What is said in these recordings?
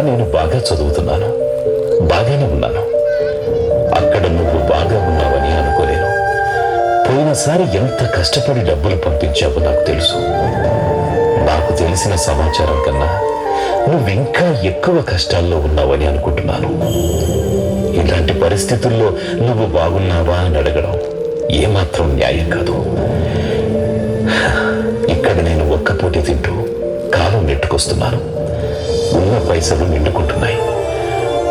నేను బాగా చదువుతున్నాను, బాగానే ఉన్నాను. అక్కడ నువ్వు బాగా ఉన్నావని అనుకోలేను. పోయినసారి ఎంత కష్టపడి డబ్బులు పంపించావో నాకు తెలుసు. నాకు తెలిసిన సమాచారం కన్నా నువ్వింకా ఎక్కువ కష్టాల్లో ఉన్నావని అనుకుంటున్నాను. ఇలాంటి పరిస్థితుల్లో నువ్వు బాగున్నావా అని అడగడం ఏమాత్రం న్యాయం కాదు. ఇక్కడ నేను ఒక్కపూట తింటూ కాలం నెట్టుకొస్తున్నాను. ఉన్న పైసలు నిండుకుంటున్నాయి.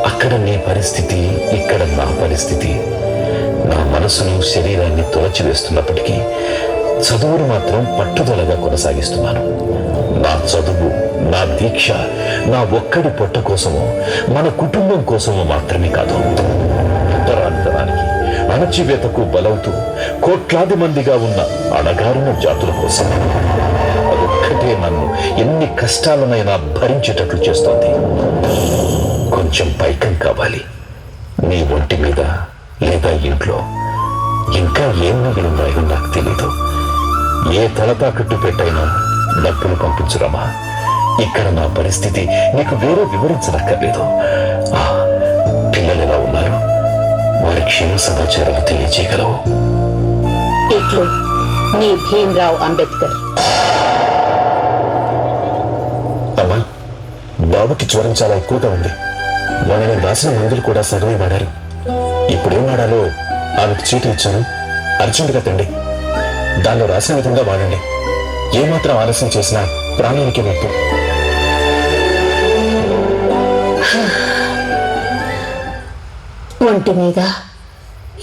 అక్కడ నీ పరిస్థితి, ఇక్కడ నా పరిస్థితి నా మనసును శరీరాన్ని తొలచివేస్తున్నప్పటికీ చదువును మాత్రం పట్టుదలగా కొనసాగిస్తున్నాను. నా చదువు, నా దీక్ష నా ఒక్కడి పొట్ట కోసమో మన కుటుంబం కోసమో మాత్రమే కాదు, ఉత్తరాంతరానికి అణచివేతకు బలవుతూ కోట్లాది మందిగా ఉన్న అణగారిన జాతుల కోసం. అదొక్కటే నన్ను ఎన్ని కష్టాలనైనా భరించేటట్లు చేస్తోంది. కొంచెం పైకం కావాలి. నీ ఒంటి మీద లేదా ఇంట్లో ఇంకా ఏం మిగిలిన్నాయో నాకు తెలీదు. ఏ తలతాకట్టు పెట్టైనా డబ్బులు పంపించురమ్మా. ఇక్కడ నా పరిస్థితి నీకు వేరే వివరించనక్కర్లేదు. పిల్లలు ఎలా ఉన్నారు? వారి క్షేమ సమాచారాలు తెలియజేయగలవు? ఇట్లు నీ భీమ్రావ్ అంబేద్కర్. అమ్మా, బాబుకి జ్వరం చాలా ఎక్కువగా ఉంది. మొన్న నేను రాసిన మందులు కూడా సగమే వాడారు. ఇప్పుడేం వాడాలో ఆమెకు చీటీ ఇచ్చాను. అర్జెంటుగా తండి. దానిలో రాసిన విధంగా వాడండి. ఏమాత్రం ఆలస్యం చేసినా ప్రాణానికి ముప్పు. ఒంటి మీద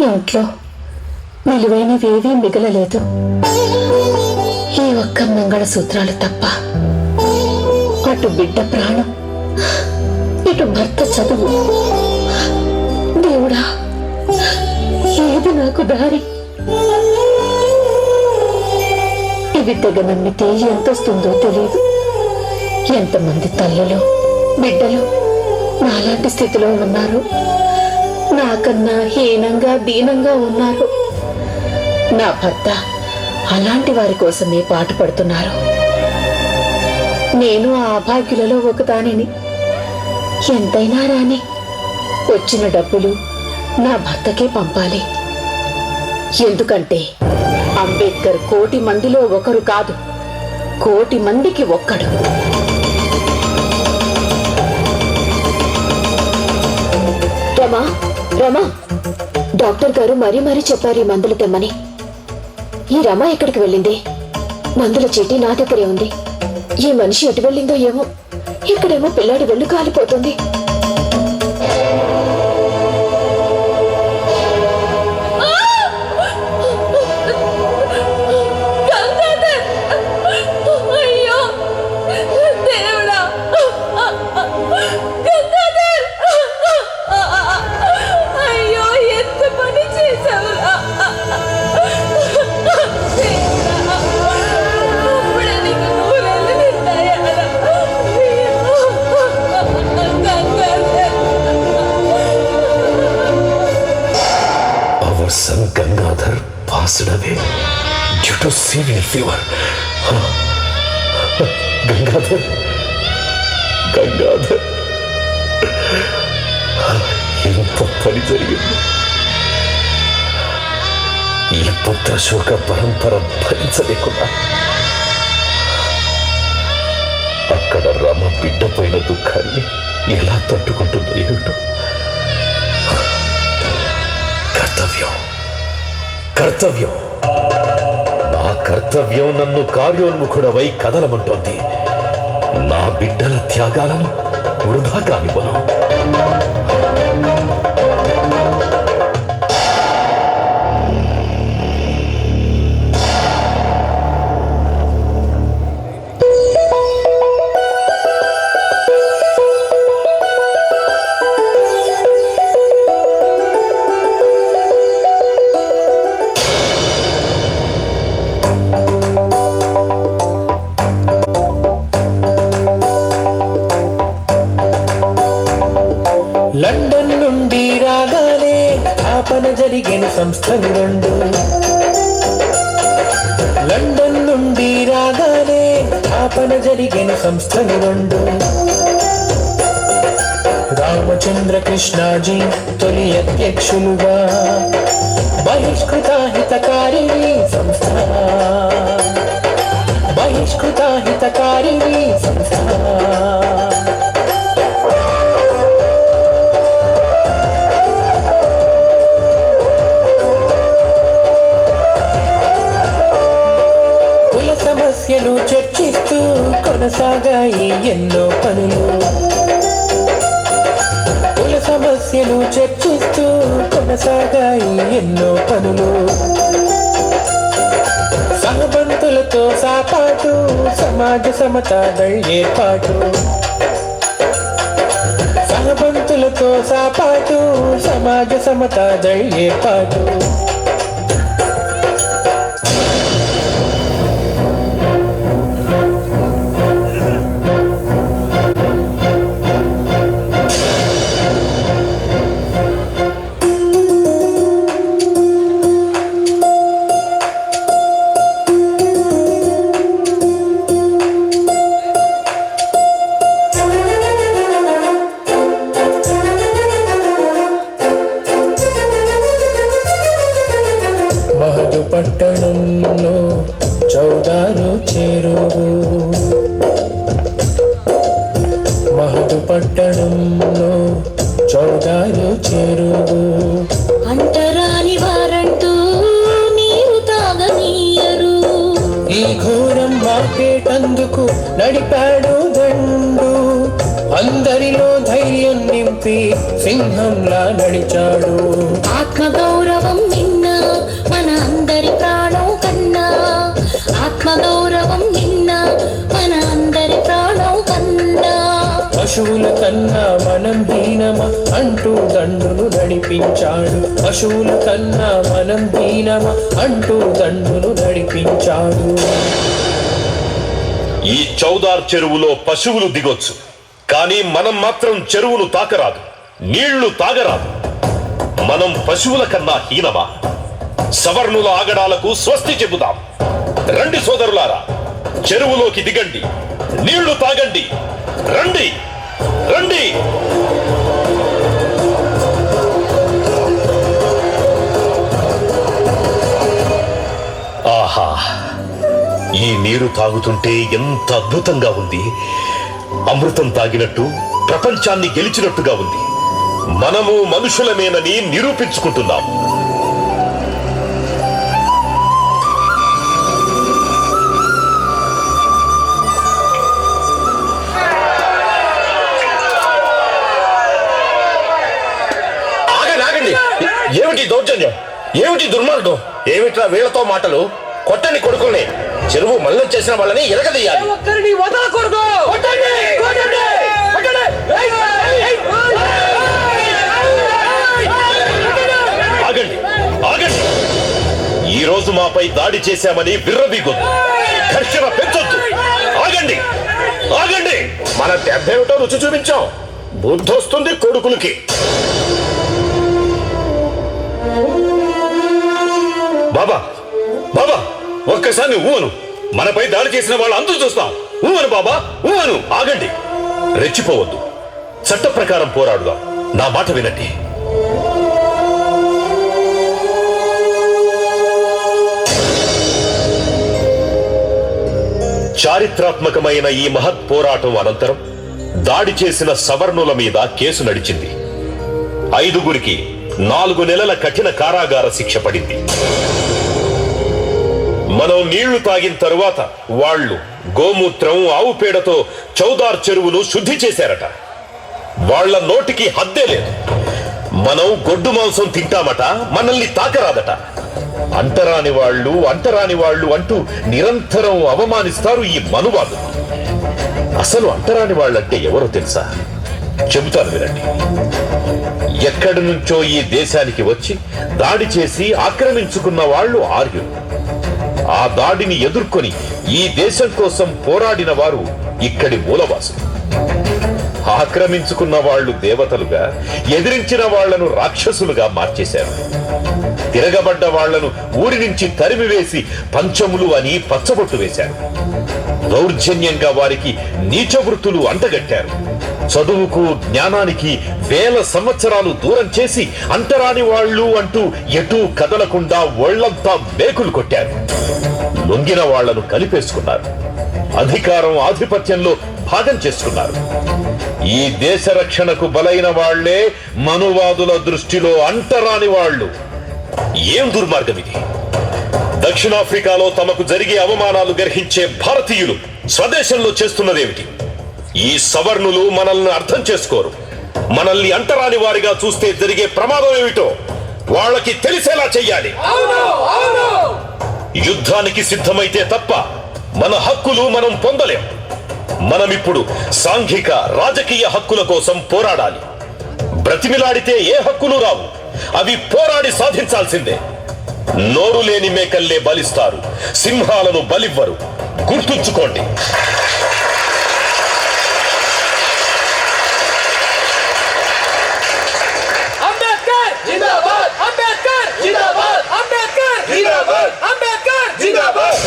ఇంట్లో విలువైనవేవీ మిగలలేదు. ఈ ఒక్క మంగళసూత్రాలు తప్ప. అటు బిడ్డ ప్రాణం, ఇటు భర్త చదువు. దేవుడా, ఏది నాకు దారి? ఇవి తెగ నమ్మితే ఎంతొస్తుందో తెలియదు. ఎంతమంది తల్లులు, బిడ్డలు నాలాంటి స్థితిలో ఉన్నారు. నాకన్నా హీనంగా, దీనంగా ఉన్నారు. నా భర్త అలాంటి వారి కోసమే పాటుపడుతున్నారు. నేను ఆ అభాగ్యులలో ఒకదానిని. ఎంతైనా రాని వచ్చిన డబ్బులు నా భర్తకే పంపాలి. ఎందుకంటే అంబేద్కర్ కోటి మందిలో ఒకరు కాదు, కోటి మందికి ఒక్కడు. రమా, రమా, డాక్టర్ గారు మరీ చెప్పారు ఈ మందులు తెమ్మని. ఈ రమ ఎక్కడికి వెళ్ళింది? మందుల చీటీ నా దగ్గరే ఉంది. ఈ మనిషి ఎటు వెళ్ళిందో ఏమో. ఇక్కడేమో పిల్లాడి వెళ్ళు కాలిపోతుంది. Son Gangadhar passed away due to severe fever. Gangadhar, ఎంత పని జరిగింది. ఈ పుత్ర శోక పరంపర భరించలేకున్నా అక్కడ రమ బిడ్డ పైన దుఃఖాన్ని ఎలా తట్టుకుంటుందో ఏమిటో. కర్తవ్యం, నా కర్తవ్యం నన్ను కార్యోన్ముఖుడవై కదలమంటోంది. నా బిడ్డల త్యాగాలను వృధా కానివ్వను. లండన్ నుండి రాగానే ఆపన జరిగిన సంస్థలు రెండు. లండన్ నుండి రాగానే ఆపన జరిగిన సంస్థలు రెండు. రామచంద్ర కృష్ణాజీ తొలి అధ్యక్షులుగా బహిష్కృత హితకారిణి సంస్థ బహిష్కృత హితకారిణి సంస్థ సమస్యలు చర్చిస్తూ కొనసాగాయి ఎన్నో పనులు కుల సమస్యలు చర్చిస్తూ కొనసాగాయి ఎన్నో పనులు సహబంతులతో సాపాటు సమాజ సమతాదళ్ ఏర్పాటు సహబంతులతో సాపాటు సమాజ సమతాదళ్ ఏర్పాటు పట్టణంలో చౌదారు చెరువు మహదు పట్టణంలో చౌదారు చెరువు అంటరాని వారంటూ నీరు తాగనీయరు ఈ ఘోరం మార్పేటందుకు నడిపాడు దండు అందరిలో ధైర్యం నింపి సింహంలా నడిచాడు ఆత్మగౌరవం నిన్న మన అందరి ప్రాణం కన్నా ఆత్మగౌరవం నిన్న మన అందరి ప్రాణం కన్నా పశువుల కన్నా మనం హీనమా అంటూ దండును నడిపించాడు పశువుల కన్నా మనం హీనమా అంటూ దండును నడిపించాడు ఈ చౌదార్ చెరువులో పశువులు దిగొచ్చు, కానీ మనం మాత్రం చెరువును తాకరాదు, నీళ్లు తాగరాదు. మనం పశువుల కన్నా హీనమా? సవర్ణుల ఆగడాలకు స్వస్తి చెబుదాం. రండి సోదరులారా, చెరువులోకి దిగండి, నీళ్లు తాగండి. రండి రండి. ఆహా, ఈ నీరు తాగుతుంటే ఎంత అద్భుతంగా ఉంది. అమృతం తాగినట్టు, ప్రపంచాన్ని గెలిచినట్టుగా ఉంది. మనము మనుషులమేనని నిరూపించుకుంటున్నాం. ఆగండి, ఏమిటి దౌర్జన్యం? ఏమిటి దుర్మార్గం? ఏమిట్రా వీళ్లతో మాటలు? కొట్టని కొడుకుల్ని, చెరువు మల్లం చేసిన వాళ్ళని ఎరగదీయాలి. ఆగండి ఆగండి, ఈ రోజు మాపై దాడి చేశామని విర్రవీగొద్దు, ఘర్షణ పెంచొద్దు. ఆగండి ఆగండి, మన దెబ్బేమిటో రుచి చూపించాం. బుద్ధొస్తుంది కొడుకులకి. బాబా బాబా, ఒక్కసారి ఊను. మనపై దాడి చేసిన వాళ్ళు అంతు చూస్తాం. ఊను బాబా, ఊను. ఆగండి, రెచ్చిపోవద్దు. చట్ట ప్రకారం పోరాడుదాం. నా మాట వినండి. చారిత్రాత్మకమైన ఈ మహత్ పోరాటం అనంతరం దాడి చేసిన సవర్ణుల మీద కేసు నడిచింది. 5గురికి 4 నెలల కఠిన కారాగార శిక్ష పడింది. మనం నీళ్లు తాగిన తరువాత వాళ్ళు గోమూత్రం, ఆవు పేడతో చౌదార్ చెరువును శుద్ధి చేశారట. వాళ్ల నోటికి హద్దే లేదు. మనం గొడ్డు మాంసం తింటామట, మనల్ని తాకరాదట. అంటరాని వాళ్ళు అంటూ నిరంతరం అవమానిస్తారు ఈ మనువాదులు. అసలు అంటరాని వాళ్ళంటే ఎవరో తెలుసా? చెబుతాను వినండి. ఎక్కడి నుంచో ఈ దేశానికి వచ్చి దాడి చేసి ఆక్రమించుకున్న వాళ్ళు ఆర్యులు. ఆ దాడిని ఎదుర్కొని ఈ దేశం కోసం పోరాడిన వారు ఇక్కడి మూలవాసులు. ఆక్రమించుకున్న వాళ్ళు దేవతలుగా, ఎదిరించిన వాళ్లను రాక్షసులుగా మార్చేశారు. తిరగబడ్డ వాళ్లను ఊరి నుంచి తరిమివేసి పంచములు అని పచ్చబొట్టు వేశారు. దౌర్జన్యంగా వారికి నీచ వృత్తులు అంటగట్టారు. చదువుకు జ్ఞానానికి వేల సంవత్సరాలు దూరం చేసి అంటరాని వాళ్ళు అంటూ ఎటూ కదలకుండా ఒళ్లంతా మేకులు కొట్టారు. లొంగిన వాళ్లను కలిపేసుకున్నారు. అధికారం ఆధిపత్యంలో భాగం చేసుకున్నారు. ఈ దేశ రక్షణకు బలైన వాళ్లే మనువాదుల దృష్టిలో అంటరాని వాళ్ళు. ఏం దుర్మార్గం ఇది! దక్షిణాఫ్రికాలో తమకు జరిగే అవమానాలు గ్రహించే భారతీయులు స్వదేశంలో చేస్తున్నదేమిటి? ఈ సవర్ణులు మనల్ని అర్థం చేసుకోరు. మనల్ని అంటరాని వారిగా చూస్తే జరిగే ప్రమాదం ఏమిటో వాళ్ళకి తెలిసేలా చెయ్యాలి. యుద్ధానికి సిద్ధమైతే తప్ప మన హక్కులు మనం పొందలేం. మనమిప్పుడు సాంఘిక రాజకీయ హక్కుల కోసం పోరాడాలి. బ్రతిమిలాడితే ఏ హక్కులు రావు. అవి పోరాడి సాధించాల్సిందే. నోరు లేని మేకల్లే బలిస్తారు, సింహాలను బలివ్వరు. గుర్తుంచుకోండి. అంబేద్కర్ జిందాబాద్! అంబేద్కర్ జిందాబాద్! అంబేద్కర్ జిందాబాద్! అంబేద్కర్ జిందాబాద్!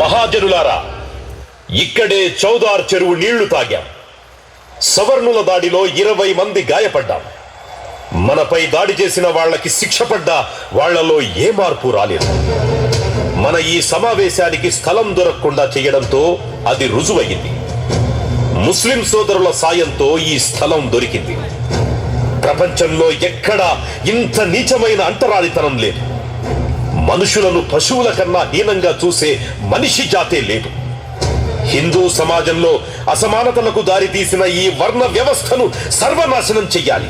మహాజనులారా, ఇక్కడే చౌదార్ చెరువు నీళ్లు తాగాం. సవర్ణుల దాడిలో 20 మంది గాయపడ్డాం. మనపై దాడి చేసిన వాళ్ళకి శిక్ష పడ్డా వాళ్లలో ఏ మార్పు రాలేదు. మన ఈ సమావేశానికి స్థలం దొరకకుండా చేయడంతో అది రుజువయ్యింది. ముస్లిం సోదరుల సాయంతో ఈ స్థలం దొరికింది. ప్రపంచంలో ఎక్కడా ఇంత నీచమైన అంటరానితనం లేదు. మనుషులను పశువుల కన్నా హీనంగా చూసే మనిషి జాతే లేదు. హిందూ సమాజంలో అసమానతలకు దారితీసిన ఈ వర్ణ వ్యవస్థను సర్వనాశనం చెయ్యాలి.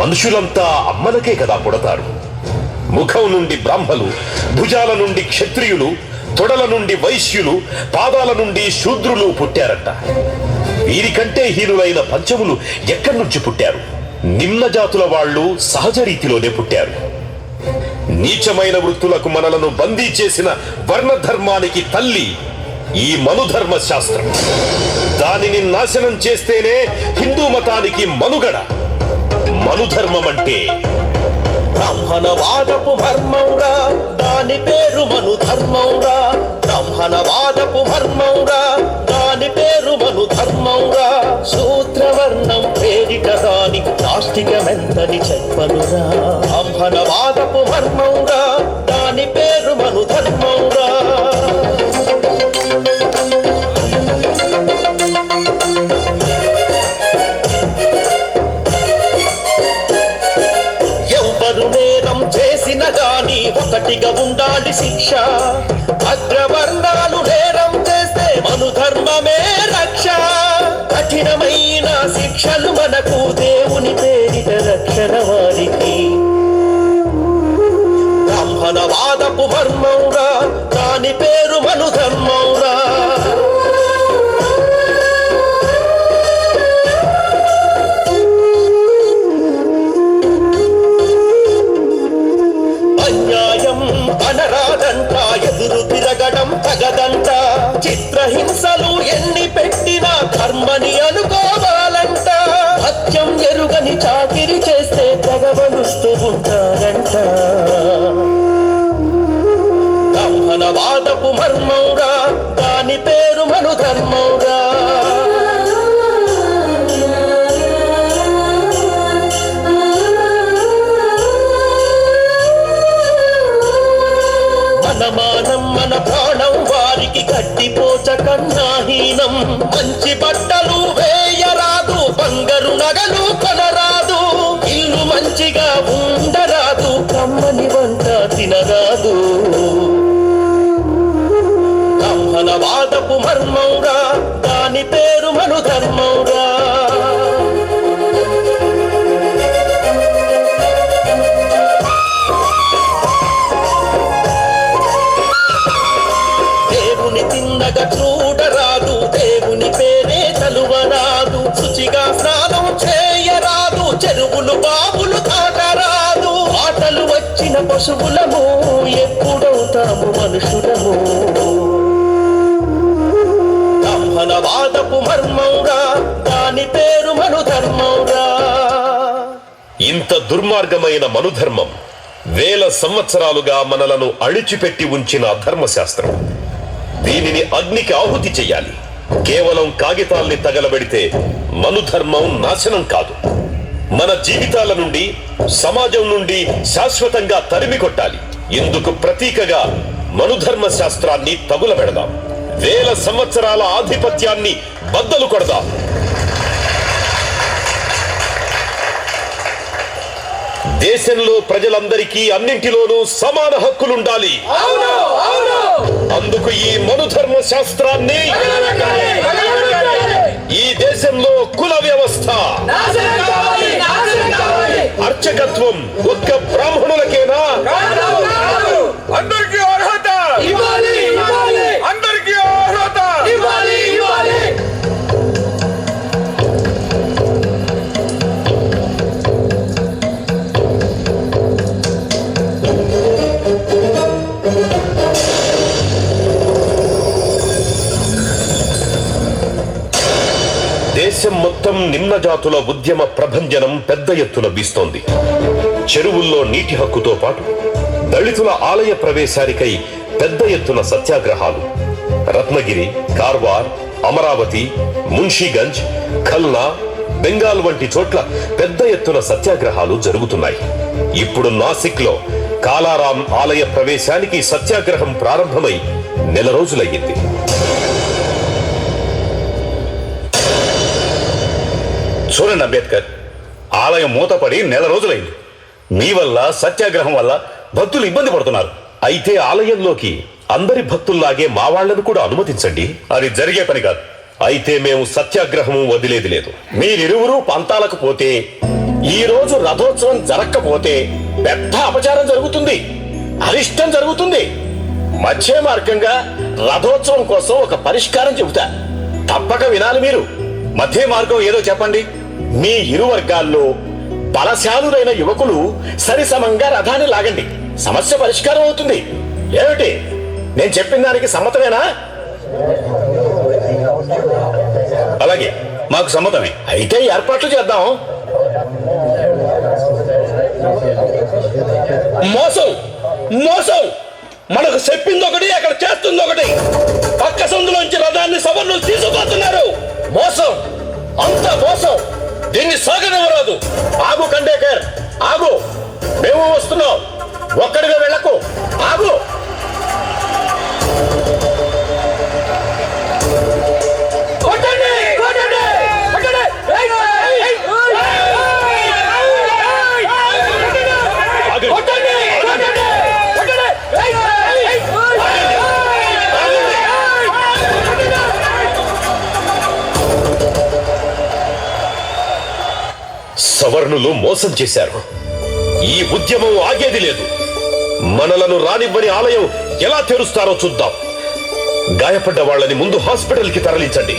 మనుషులంతా అమ్మలకే కదా పుడతారు. ముఖం నుండి బ్రాహ్మలు, భుజాల నుండి క్షత్రియులు, తొడల నుండి వైశ్యులు, పాదాల నుండి శూద్రులు పుట్టారట. వీరికంటే హీనులైన పంచములు ఎక్కడి నుంచి పుట్టారు? నిమ్న జాతుల వాళ్ళు సహజ రీతిలోనే పుట్టారు. నీచమైన వృత్తులకు మనలను బందీ చేసిన వర్ణధర్మానికి తల్లి ఈ మనుధర్మ శాస్త్రం. దానిని నాశనం చేస్తేనే హిందూ మతానికి మనుగడ. మనుధర్మం అంటే బ్రాహ్మణవాదపు ధర్మంరా, దాని పేరు మనుధర్మంరా. బ్రాహ్మణవాదపు ధర్మంరా, దాని పేరు మనుధర్మంరా. సూత్రవర్ణం పేరిట దాని నాస్తికమెంతని చెప్పనురా. బ్రాహ్మణవాదపు ధర్మంరా, దాని పేరు మనుధర్మంరా. చేసిన గాని ఒకటిగా ఉండాలి శిక్ష. అగ్రవర్ణాలు నేరం చేస్తే మనుధర్మమే రక్ష. కఠినమైన శిక్షలు మనకు దేవుని పేరిట రక్షణ వారికి. బ్రాహ్మణవాదపు ధర్మంరా, దాని పేరు మనుధర్మంరా. అన్యాయం అనరాదంట, ఎదురు తిరగడం తగదంట. చిత్రహింసలు ఎన్ని పెట్టినా కర్మని అనుకోవాలంట. సత్యం ఎరుగని చాకిరి చేస్తే తెగబలుస్తూ ఉంటారంట. బ్రాహ్మణవాదపు మర్మంరా, దాని పేరు మనుధర్మంరా. మానం మన ప్రాణం వారికి గట్టిపోచ కన్నాహీనం. మంచి బట్టలు వేయరాదు, బంగారు నగలు కొనరాదు. ఇల్లు మంచిగా ఉండరాదు, కమ్మని వంట తినరాదు. బ్రాహ్మణవాదపు మర్మంరా, దాని పేరు మనుధర్మంరా. తిన్నగా చూడరాదు, దేవుని పేరే తలువరాదు. శుచిగా స్నానం చేయరాదు, చెరువులు బావులు తాటరాదు. ఆటలు వచ్చిన పశువులము, ఎప్పుడవుతాము మనుషులము. బ్రాహ్మణవాదపు మర్మంరా, దాని పేరు మనుధర్మంరా. ఇంత దుర్మార్గమైన మనుధర్మం వేల సంవత్సరాలుగా మనలను అణిచిపెట్టి ఉంచిన ధర్మశాస్త్రం. దీనిని అగ్నికి ఆహుతి చెయ్యాలి. కేవలం కాగితాల్ని తగలబెడితే మనుధర్మం నాశనం కాదు. మన జీవితాల నుండి, సమాజం నుండి శాశ్వతంగా తరిమి కొట్టాలి. ఇందుకు ప్రతీకగా మనుధర్మ శాస్త్రాన్ని తగులబెడదాం. వేల సంవత్సరాల ఆధిపత్యాన్ని బద్దలు కొడదాం. దేశంలో ప్రజలందరికీ అన్నింటిలోనూ సమాన హక్కులుండాలి. అందుకు ఈ మనుధర్మ శాస్త్రాన్ని, ఈ దేశంలో కుల వ్యవస్థ, అర్చకత్వం ఒక్క బ్రాహ్మణులకేనా? అందరికీ అర్హత, అందరికీ అర్హత. దేశం మొత్తం నిమ్న జాతుల ఉద్యమ ప్రభంజనం పెద్ద ఎత్తున వీస్తోంది. చెరువుల్లో నీటి హక్కుతో పాటు దళితుల ఆలయ ప్రవేశానికై పెద్ద ఎత్తున సత్యాగ్రహాలు రత్నగిరి, కార్వార్, అమరావతి, మున్షీగంజ్, ఖల్నా, బెంగాల్ వంటి చోట్ల పెద్ద ఎత్తున సత్యాగ్రహాలు జరుగుతున్నాయి. ఇప్పుడు నాసిక్ లో కాలారాం ఆలయ ప్రవేశానికి సత్యాగ్రహం ప్రారంభమై నెల రోజులయ్యింది. చూడండి అంబేద్కర్, ఆలయం మూతపడి నెల రోజులైంది. మీ వల్ల, సత్యాగ్రహం వల్ల భక్తులు ఇబ్బంది పడుతున్నారు. అయితే ఆలయంలోకి అందరి భక్తుల్లాగే మా వాళ్లను కూడా అనుమతించండి. అది జరిగే పని కాదు. అయితే మేము సత్యాగ్రహం వదిలేది లేదు. మీరిరువురు పంతాలకు పోతే, ఈ రోజు రథోత్సవం జరగకపోతే పెద్ద అపచారం జరుగుతుంది, అరిష్టం జరుగుతుంది. మధ్య మార్గంగా రథోత్సవం కోసం ఒక పరిష్కారం చెబుతా, తప్పక వినాలి మీరు. మధ్య మార్గం ఏదో చెప్పండి. మీ ఇరు వర్గాల్లో బలశాలురైన యువకులు సరిసమంగా రథాన్ని లాగండి, సమస్య పరిష్కారం అవుతుంది. ఏమిటి, నేను చెప్పిన దానికి సమ్మతమేనా? అలాగే, మాకు సమ్మతమే. అయితే ఏర్పాట్లు చేద్దాం. మోసం మోసం, మనకు చెప్పింది ఒకటి, అక్కడ చేస్తుంది ఒకటి. పక్క సందులోంచి రథాన్ని సవర్ణులు తీసుకుపోతున్నారు. మోసం, అంత మోసం. దీన్ని సాగనివ్వరాదు. ఆగు కండేకర్, ఆగు. మేము వస్తున్నాం. ఒక్కడిగా వెళ్ళకు, ఆగు. సవర్ణులు మోసం చేశారు. ఈ ఉద్యమం ఆగేది లేదు. మనలను రానివ్వని ఆలయం ఎలా తెరుస్తారో చూద్దాం. గాయపడ్డ వాళ్ళని ముందు హాస్పిటల్ కి తరలించండి.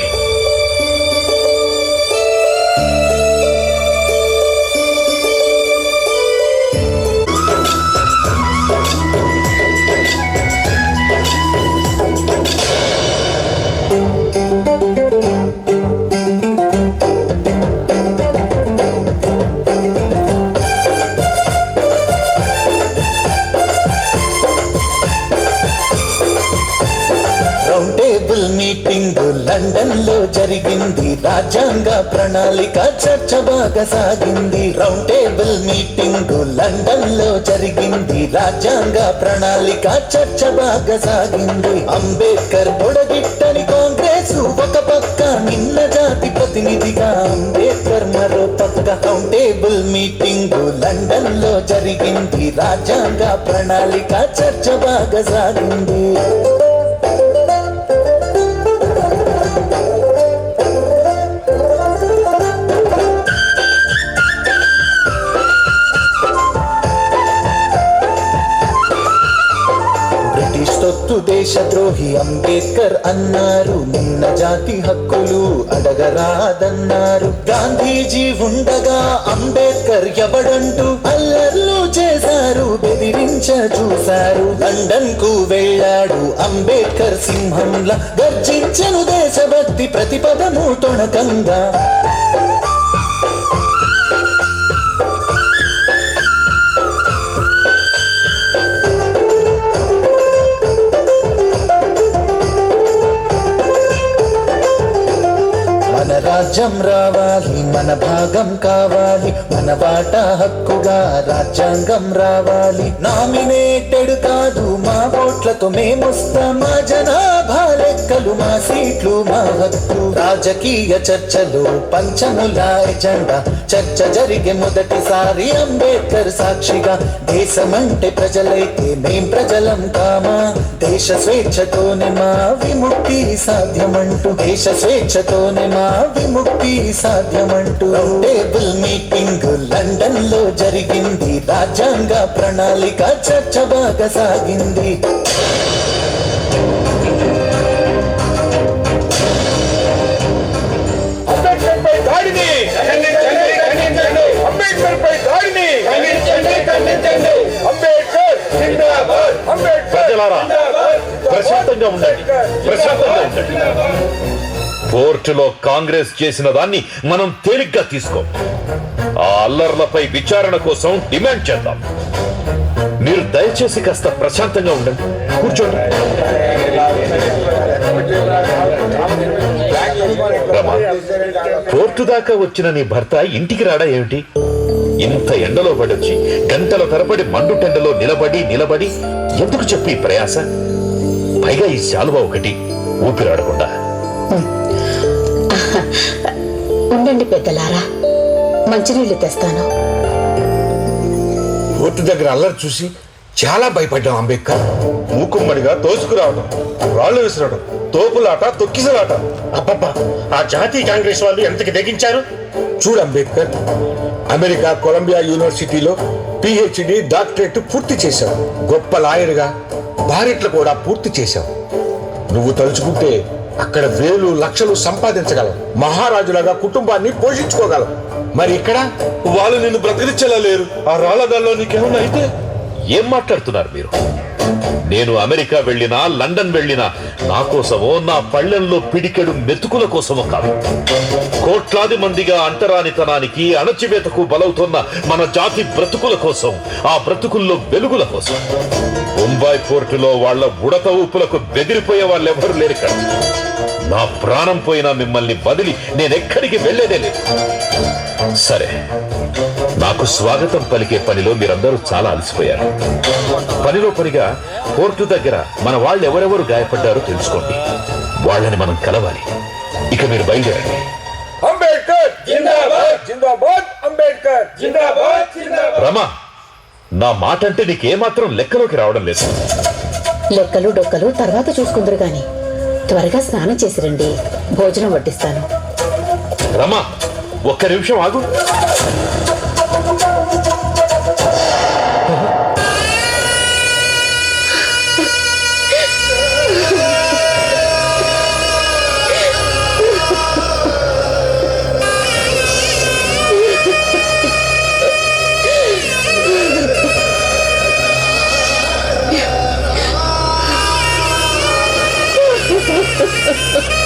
లండన్ లో జరిగింది, రాజ్యాంగ ప్రణాళిక చర్చ బాగా సాగింది. రౌండ్ టేబుల్ మీటింగ్ లండన్ లో జరిగింది, రాజ్యాంగ ప్రణాళిక చర్చ బాగా సాగింది. అంబేద్కర్ పొడగిట్టని కాంగ్రెస్ ఒక పక్క, నిన్న జాతి ప్రతినిధిగా అంబేద్కర్ మరో పక్క. రౌండ్ టేబుల్ మీటింగ్ లండన్ లో జరిగింది, రాజ్యాంగ ప్రణాళిక చర్చ బాగా సాగింది. దేశద్రోహి అంబేద్కర్ అన్నారు, నిన్న జాతి హక్కులు అడగరాదన్నారు. గాంధీజీ ఉండగా అంబేద్కర్ ఎవడంటూ అల్లర్లు చేశారు, బెదిరించ చూశారు. లండన్ కు వెళ్ళాడు అంబేద్కర్, సింహంలా గర్జించను దేశభక్తి ప్రతిపదము తొణకంగా. రాజ్యం రావాలి, మన భాగం కావాలి, మన వాటా హక్కుగా రాజ్యాంగం రావాలి. నామినేటెడ్ కాదు మా ఓట్లతో మేమొస్తాం, మా జనాభా లెక్కలు, మా సీట్లు, మా హక్కు. రాజకీయ చర్చలు పంచముల ఎజెండా, చర్చ జరిగే మొదటిసారి అంబేద్కర్ సాక్షిగా. దేశమంటే ప్రజలైతే మేం ప్రజలం కామా, దేశ స్వేచ్ఛతోనే మా విముక్తి సాధ్యమంటూ, దేశ స్వేచ్ఛతోనే మా విముక్తి సాధ్యమంటూ. టేబుల్ మీటింగ్ లండన్ లో జరిగింది, రాజ్యాంగ ప్రణాళిక చర్చ బాగా సాగింది. అంబేద్కర్పై దాడిని అంబేద్కర్పై దాడిని అంబేద్కర్ జిందాబాద్, అంబేద్కర్ ప్రజలారా ప్రశాంతంగా ఉండండి, ప్రశాంతంగా ఉండండి. కోర్టులో కాంగ్రెస్ చేసిన దాన్ని మనం తేలిగ్గా తీసుకో. ఆ అల్లర్లపై విచారణ కోసం డిమాండ్ చేద్దాం. మీరు దయచేసి కాస్త ప్రశాంతంగా ఉండండి, కూర్చోండి. రమా, కోర్టు దాకా వచ్చిన నీ భర్త ఇంటికి రాడా ఏమిటి? ఇంత ఎండలో పడొచ్చి గంటల తరబడి మండుటెండలో నిలబడి ఎందుకు చెప్పి ప్రయాస? పైగా ఈ శాలువా ఒకటి ఊపిరాడకుండా. ఉండండి పెద్దలారా, మంచినీళ్లు తెస్తాను. కోర్టు దగ్గర అల్లరి చూసి చాలా భయపడ్డాం అంబేద్కర్. మూకుమ్మడిగా తోసుకురావడం, రాళ్లు విసరడం, తోపులాట, తొక్కిసలాట. అబ్బబ్బా, ఆ జాతీయ కాంగ్రెస్ వాళ్ళు ఎంతకి తెగించారు. చూడు అంబేద్కర్, అమెరికా కొలంబియా యూనివర్సిటీలో పిహెచ్డి డాక్టరేట్ పూర్తి చేశావు. గొప్ప లాయర్గా భార్యట్లు కూడా పూర్తి చేశావు. నువ్వు తలుచుకుంటే అక్కడ వేలు లక్షలు సంపాదించగలవు, మహారాజులాగా కుటుంబాన్ని పోషించుకోగలవు. మరి ఇక్కడ వాళ్ళు నిన్ను బ్రతికించేలా లేరు. ఆ రాళ్ళదాల్లో నీకేమన్నా అయితే? ఏం మాట్లాడుతున్నారు మీరు? నేను అమెరికా వెళ్ళినా లండన్ వెళ్ళినా నా కోసమో, నా పళ్ళెంలో పిడికెడు మెతుకుల కోసమో కాదు. కోట్లాది మందిగా అంటరానితనానికి, అణచివేతకు బలవుతున్న మన జాతి బ్రతుకుల కోసం, ఆ బ్రతుకుల్లో వెలుగుల కోసం. బొంబాయి పోర్టులో వాళ్ల ఉడత ఊపులకు బెదిరిపోయే వాళ్ళెవరూ లేరు ఇక్కడ. నా ప్రాణం పోయినా మిమ్మల్ని వదిలి నేనెక్కడికి వెళ్లేదే లేదు. సరే, నాకు స్వాగతం పలికే పనిలో మీరందరూ చాలా అలసిపోయారు. పనిలో పనిగా కోర్టు దగ్గర మన వాళ్ళు ఎవరెవరు గాయపడ్డారో తెలుసుకోండి. వాళ్ళని మనం కలవాలి. ఇక మీరు బయలుదేరండి. అంబేద్కర్ జిందాబాద్, జిందాబాద్, అంబేద్కర్ జిందాబాద్, జిందాబాద్. రమా, నా మాట అంటే నీకేమాత్రం లెక్కలోకి రావడం లేదు. లెక్కలు డొక్కలు తర్వాత చూసుకుందరు గాని త్వరగా స్నానం చేసి రండి, భోజనం వడ్డిస్తాను. రమా, ఒక్క నిమిషం ఆగు. Ha ha ha!